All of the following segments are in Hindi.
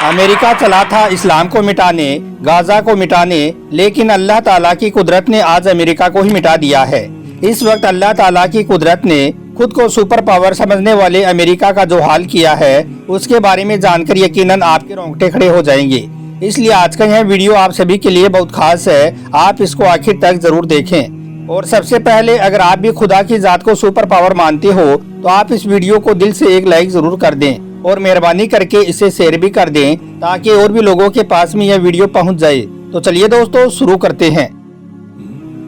अमेरिका चला था इस्लाम को मिटाने, गाजा को मिटाने, लेकिन अल्लाह ताला की कुदरत ने आज अमेरिका को ही मिटा दिया है। इस वक्त अल्लाह ताला की कुदरत ने खुद को सुपर पावर समझने वाले अमेरिका का जो हाल किया है, उसके बारे में जानकर यकीनन आपके रोंगटे खड़े हो जाएंगे। इसलिए आज का यह वीडियो आप सभी के लिए बहुत खास है, आप इसको आखिर तक जरूर देखें। और सबसे पहले अगर आप भी खुदा की जात को सुपर पावर मानते हो तो आप इस वीडियो को दिल से एक लाइक जरूर कर दें और मेहरबानी करके इसे शेयर भी कर दें ताकि और भी लोगों के पास में यह वीडियो पहुंच जाए। तो चलिए दोस्तों शुरू करते हैं।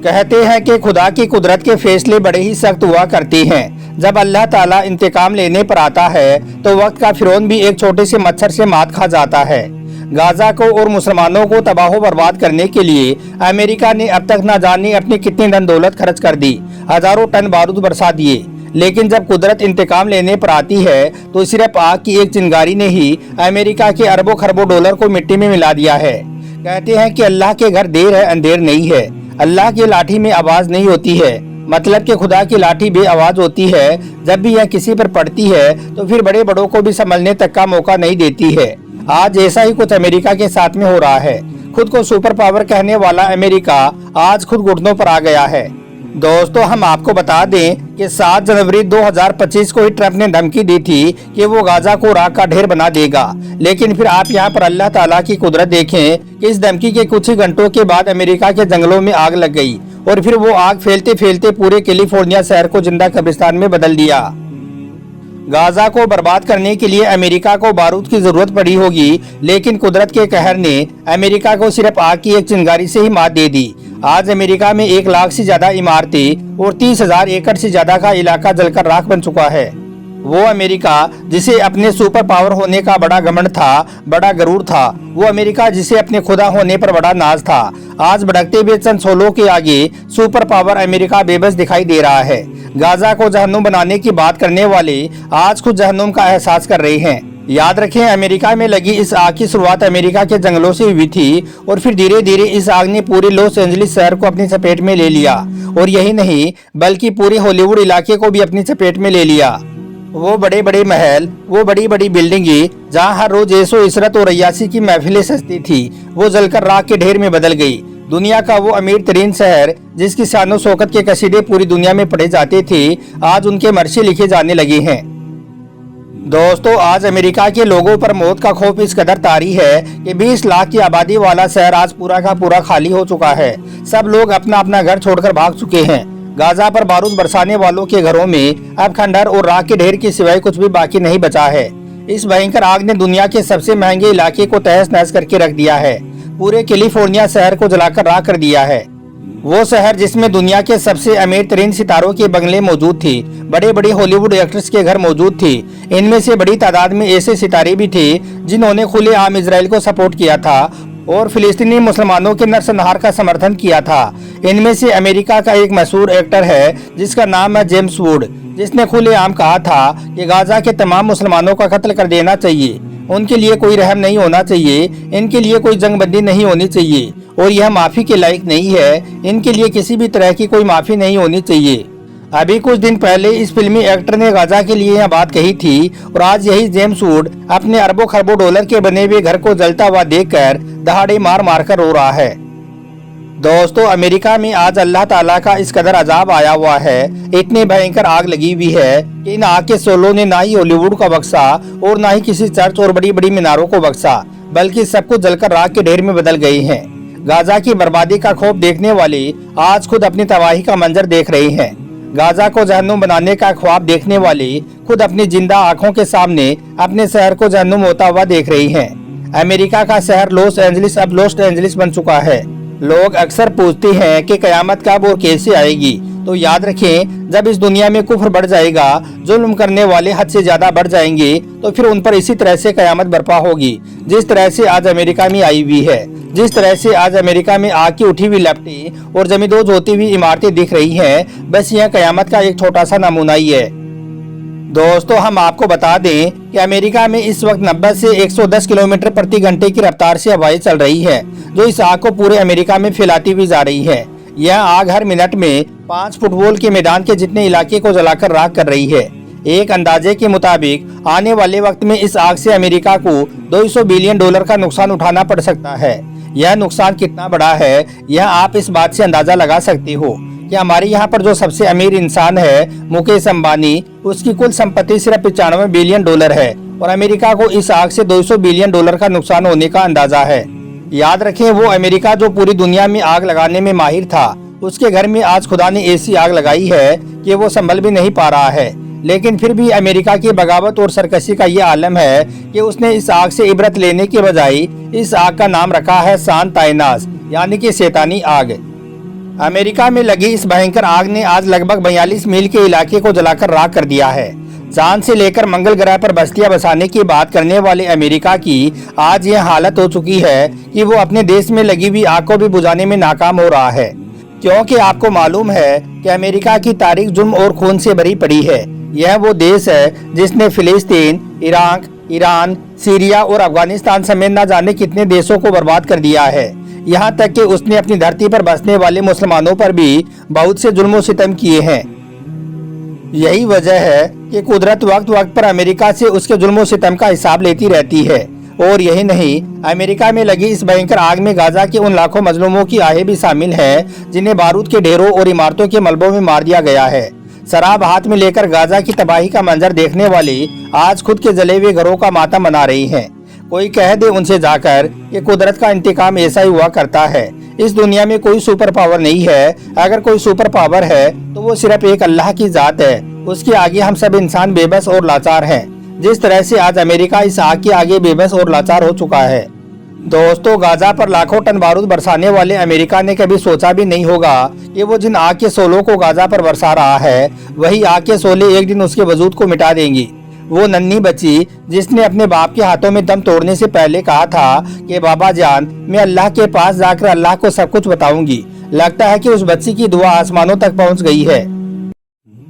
कहते हैं कि खुदा की कुदरत के फैसले बड़े ही सख्त हुआ करते हैं। जब अल्लाह ताला इंतकाम लेने पर आता है तो वक्त का फिरौन भी एक छोटे से मच्छर से मात खा जाता है। गाजा को और मुसलमानों को तबाह बर्बाद करने के लिए अमेरिका ने अब तक न जाने अपनी कितनी धन दौलत खर्च कर दी, हजारों टन बारूद बरसा दिए। लेकिन जब कुदरत इंतकाम लेने पर आती है तो सिर्फ आग की एक चिंगारी ने ही अमेरिका के अरबों खरबों डॉलर को मिट्टी में मिला दिया है। कहते हैं कि अल्लाह के घर देर है अंधेर नहीं है। अल्लाह की लाठी में आवाज नहीं होती है, मतलब कि खुदा की लाठी बे आवाज होती है। जब भी यह किसी पर पड़ती है तो फिर बड़े बड़ों को भी संभलने तक का मौका नहीं देती है। आज ऐसा ही कुछ अमेरिका के साथ में हो रहा है। खुद को सुपर पावर कहने वाला अमेरिका आज खुद घुटनों पर आ गया है। दोस्तों हम आपको बता दें कि 7 जनवरी 2025 को ही ट्रंप ने धमकी दी थी कि वो गाजा को राख का ढेर बना देगा। लेकिन फिर आप यहाँ पर अल्लाह ताला की कुदरत देखें कि इस धमकी के कुछ ही घंटों के बाद अमेरिका के जंगलों में आग लग गई और फिर वो आग फैलते फैलते पूरे कैलिफोर्निया शहर को जिंदा कब्रिस्तान में बदल दिया। गाजा को बर्बाद करने के लिए अमेरिका को बारूद की जरूरत पड़ी होगी, लेकिन कुदरत के कहर ने अमेरिका को सिर्फ आग की एक चिंगारी से ही मात दे दी। आज अमेरिका में 1 लाख से ज्यादा इमारतें और 30,000 एकड़ से ज्यादा का इलाका जलकर राख बन चुका है। वो अमेरिका जिसे अपने सुपर पावर होने का बड़ा घमंड था, बड़ा गरूर था, वो अमेरिका जिसे अपने खुदा होने पर बड़ा नाज था, आज भड़कते बेचैन सोलों के आगे सुपर पावर अमेरिका बेबस दिखाई दे रहा है। गाजा को जहन्नुम बनाने की बात करने वाले आज खुद जहन्नुम का एहसास कर रहे हैं। याद रखें, अमेरिका में लगी इस आग की शुरुआत अमेरिका के जंगलों से हुई थी और फिर धीरे धीरे इस आग ने पूरे लॉस एंजलिस शहर को अपनी चपेट में ले लिया। और यही नहीं बल्कि पूरे हॉलीवुड इलाके को भी अपनी चपेट में ले लिया। वो बड़े बड़े महल, वो बड़ी बड़ी बिल्डिंगें जहाँ हर रोज ऐशो इशरत और अय्याशी की महफिलें सजती थी, वो जलकर राख के ढेर में बदल गई। दुनिया का वो अमीर तरीन शहर जिसकी शानो शौकत के कसीदे पूरी दुनिया में पढ़े जाते थे, आज उनके मरशे लिखे जाने लगे हैं। दोस्तों आज अमेरिका के लोगों पर मौत का खौफ इस कदर तारी है कि 20 लाख की आबादी वाला शहर आज पूरा का पूरा खाली हो चुका है। सब लोग अपना अपना घर छोड़कर भाग चुके हैं। गाजा पर बारूद बरसाने वालों के घरों में अब खंडहर और राख के ढेर के सिवाय कुछ भी बाकी नहीं बचा है। इस भयंकर आग ने दुनिया के सबसे महंगे इलाके को तहस नहस करके रख दिया है। पूरे कैलिफोर्निया शहर को जलाकर राख कर दिया है। वो शहर जिसमें दुनिया के सबसे अमीर तरीन सितारों के बंगले मौजूद थी, बड़े बड़े हॉलीवुड एक्ट्रेस के घर मौजूद थी। इनमें से बड़ी तादाद में ऐसे सितारे भी थे जिन्होंने खुलेआम इजराइल को सपोर्ट किया था और फिलिस्तीनी मुसलमानों के नरसंहार का समर्थन किया था। इनमें से अमेरिका का एक मशहूर एक्टर है जिसका नाम है जेम्स वुड, जिसने खुलेआम कहा था कि गाजा के तमाम मुसलमानों का कत्ल कर देना चाहिए। उनके लिए कोई रहम नहीं होना चाहिए, इनके लिए कोई जंगबंदी नहीं होनी चाहिए और यह माफी के लायक नहीं है। इनके लिए किसी भी तरह की कोई माफी नहीं होनी चाहिए। अभी कुछ दिन पहले इस फिल्मी एक्टर ने गाजा के लिए यह बात कही थी और आज यही जेम्स वुड अपने अरबों खरबों डॉलर के बने हुए घर को जलता हुआ देखकर दहाड़े मार मार कर रो रहा है। दोस्तों अमेरिका में आज अल्लाह ताला का इस कदर अजाब आया हुआ है, इतनी भयंकर आग लगी हुई है कि इन आग के शोलों ने ना ही हॉलीवुड को बख्शा और ना ही किसी चर्च और बड़ी बड़ी मीनारों को बख्शा, बल्कि सब कुछ जलकर राख के ढेर में बदल गए हैं। गाजा की बर्बादी का खौफ देखने वाले आज खुद अपनी तबाही का मंजर देख रहे हैं। गाजा को जहन्नुम बनाने का ख्वाब देखने वाले खुद अपनी जिंदा आंखों के सामने अपने शहर को जहन्नुम होता हुआ देख रहे हैं। अमेरिका का शहर लॉस एंजलिस अब लॉस्ट एंजलिस बन चुका है। लोग अक्सर पूछते हैं कि कयामत कब और कैसे आएगी, तो याद रखें जब इस दुनिया में कुफ्र बढ़ जाएगा, जुल्म करने वाले हद से ज्यादा बढ़ जाएंगे, तो फिर उन पर इसी तरह से कयामत बर्पा होगी जिस तरह से आज अमेरिका में आई हुई है। जिस तरह से आज अमेरिका में आग की उठी हुई लपटें और जमींदोज होती हुई इमारतें दिख रही हैं, बस यह कयामत का एक छोटा सा नमूना ही है। दोस्तों हम आपको बता दें कि अमेरिका में इस वक्त 90 से 110 किलोमीटर प्रति घंटे की रफ्तार से हवाएं चल रही है, जो इस आग को पूरे अमेरिका में फैलाती हुई जा रही है। यह आग हर मिनट में 5 फुटबॉल के मैदान के जितने इलाके को जलाकर राख कर रही है। एक अंदाजे के मुताबिक आने वाले वक्त में इस आग से अमेरिका को $200 बिलियन का नुकसान उठाना पड़ सकता है। यह नुकसान कितना बड़ा है यह आप इस बात से अंदाजा लगा सकते हो कि हमारे यहाँ पर जो सबसे अमीर इंसान है मुकेश अंबानी, उसकी कुल संपत्ति सिर्फ $95 बिलियन है और अमेरिका को इस आग से $200 बिलियन का नुकसान होने का अंदाजा है। याद रखें, वो अमेरिका जो पूरी दुनिया में आग लगाने में माहिर था, उसके घर में आज खुदा ने ऐसी आग लगाई है कि वो संभल भी नहीं पा रहा है। लेकिन फिर भी अमेरिका की बगावत और सरकशी का ये आलम है कि उसने इस आग से इबरत लेने के बजाय इस आग का नाम रखा है सान ताइनास, यानी कि शैतानी आग। अमेरिका में लगी इस भयंकर आग ने आज लगभग 42 मील के इलाके को जलाकर राख कर दिया है। चांद से लेकर मंगल ग्रह पर बस्तियां बसाने की बात करने वाले अमेरिका की आज यह हालत हो चुकी है कि वो अपने देश में लगी हुई आग को भी बुझाने में नाकाम हो रहा है, क्योंकि आपको मालूम है कि अमेरिका की तारीख जुर्म और खून से भरी पड़ी है। यह वो देश है जिसने फिलिस्तीन, इराक, ईरान, सीरिया और अफगानिस्तान समेत न जाने कितने देशों को बर्बाद कर दिया है। यहाँ तक कि उसने अपनी धरती पर बसने वाले मुसलमानों पर भी बहुत से जुल्म सितम किए हैं। यही वजह है कि कुदरत वक्त वक्त पर अमेरिका से उसके जुल्म सितम का हिसाब लेती रहती है। और यही नहीं, अमेरिका में लगी इस भयंकर आग में गाजा के उन लाखों मजलूमों की आहें भी शामिल हैं जिन्हें बारूद के ढेरों और इमारतों के मलबों में मार दिया गया है। शराब हाथ में लेकर गाजा की तबाही का मंजर देखने वाली आज खुद के जले हुए घरों का मातम मना रही हैं। कोई कह दे उनसे जाकर कि कुदरत का इंतकाम ऐसा ही हुआ करता है। इस दुनिया में कोई सुपर पावर नहीं है। अगर कोई सुपर पावर है तो वो सिर्फ एक अल्लाह की जात है। उसके आगे हम सब इंसान बेबस और लाचार हैं। जिस तरह से आज अमेरिका इस आग के आगे बेबस और लाचार हो चुका है। दोस्तों, गाजा पर लाखों टन बारूद बरसाने वाले अमेरिका ने कभी सोचा भी नहीं होगा कि वो जिन आग के शोलों को गाजा पर बरसा रहा है, वही आग के शोले एक दिन उसके वजूद को मिटा देंगी। वो नन्ही बच्ची जिसने अपने बाप के हाथों में दम तोड़ने से पहले कहा था कि बाबा जान, मैं अल्लाह के पास जाकर अल्लाह को सब कुछ बताऊंगी, लगता है कि उस बच्ची की दुआ आसमानों तक पहुंच गई है।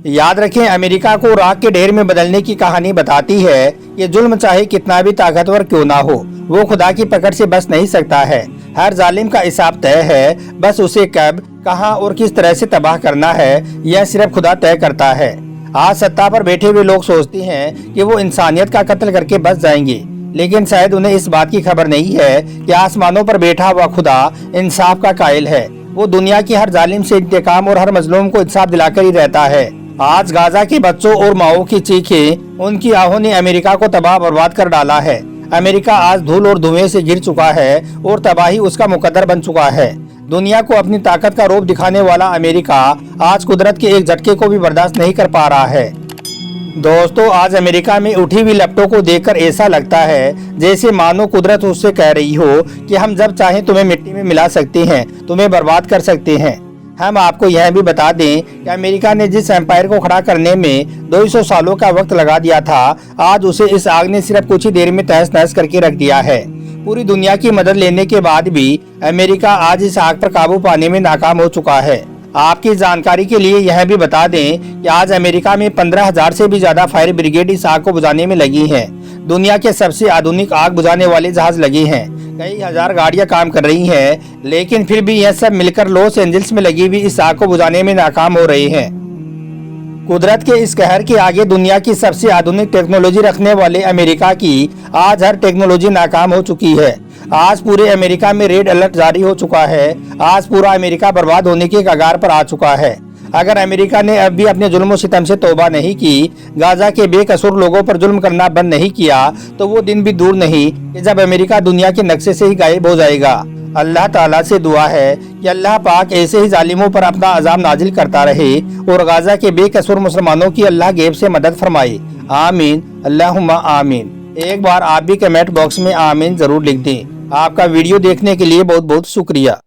याद रखें, अमेरिका को राख के ढेर में बदलने की कहानी बताती है कि जुल्म चाहे कितना भी ताकतवर क्यों ना हो, वो खुदा की पकड़ से बच नहीं सकता है। हर जालिम का हिसाब तय है, बस उसे कब, कहां और किस तरह से तबाह करना है यह सिर्फ खुदा तय करता है। आज सत्ता पर बैठे हुए लोग सोचते हैं कि वो इंसानियत का कत्ल करके बच जाएंगे, लेकिन शायद उन्हें इस बात की खबर नहीं है कि आसमानों पर बैठा हुआ खुदा इंसाफ का कायल है। वो दुनिया की हर जालिम से इंतकाम और हर मजलूम को इंसाफ दिलाकर ही रहता है। आज गाजा के बच्चों और माओ की चीखें, उनकी आहों ने अमेरिका को तबाह बर्बाद कर डाला है। अमेरिका आज धूल और धुएं से घिर चुका है और तबाही उसका मुकद्दर बन चुका है। दुनिया को अपनी ताकत का रूप दिखाने वाला अमेरिका आज कुदरत के एक झटके को भी बर्दाश्त नहीं कर पा रहा है। दोस्तों, आज अमेरिका में उठी हुई लपटों को देखकर ऐसा लगता है जैसे मानो कुदरत उससे कह रही हो कि हम जब चाहें तुम्हें मिट्टी में मिला सकते हैं, तुम्हें बर्बाद कर सकते हैं। हम आपको यह भी बता दें कि अमेरिका ने जिस एम्पायर को खड़ा करने में 200 सालों का वक्त लगा दिया था, आज उसे इस आग ने सिर्फ कुछ ही देर में तहस नहस करके रख दिया है। पूरी दुनिया की मदद लेने के बाद भी अमेरिका आज इस आग पर काबू पाने में नाकाम हो चुका है। आपकी जानकारी के लिए यह भी बता दें कि आज अमेरिका में 15,000 से भी ज्यादा फायर ब्रिगेड इस आग को बुझाने में लगी हैं। दुनिया के सबसे आधुनिक आग बुझाने वाले जहाज लगे हैं। कई हजार गाड़ियां काम कर रही हैं, लेकिन फिर भी यह सब मिलकर लॉस एंजल्स में लगी हुई इस आग को बुझाने में नाकाम हो रहे हैं। कुदरत के इस कहर के आगे दुनिया की सबसे आधुनिक टेक्नोलॉजी रखने वाले अमेरिका की आज हर टेक्नोलॉजी नाकाम हो चुकी है। आज पूरे अमेरिका में रेड अलर्ट जारी हो चुका है। आज पूरा अमेरिका बर्बाद होने के कगार पर आ चुका है। अगर अमेरिका ने अब भी अपने जुल्म सितम से तौबा नहीं की, गाजा के बेकसूर लोगों पर जुल्म करना बंद नहीं किया, तो वो दिन भी दूर नहीं कि जब अमेरिका दुनिया के नक्शे से ही गायब हो जाएगा। अल्लाह ताला से दुआ है कि अल्लाह पाक ऐसे ही जालिमों पर अपना अजाब नाजिल करता रहे और गाजा के बेकसूर मुसलमानों की अल्लाह गैब से मदद फरमाए। आमीन, अल्लाहुम्मा आमीन। एक बार आप भी कमेंट बॉक्स में आमीन जरूर लिख दें। आपका वीडियो देखने के लिए बहुत बहुत शुक्रिया।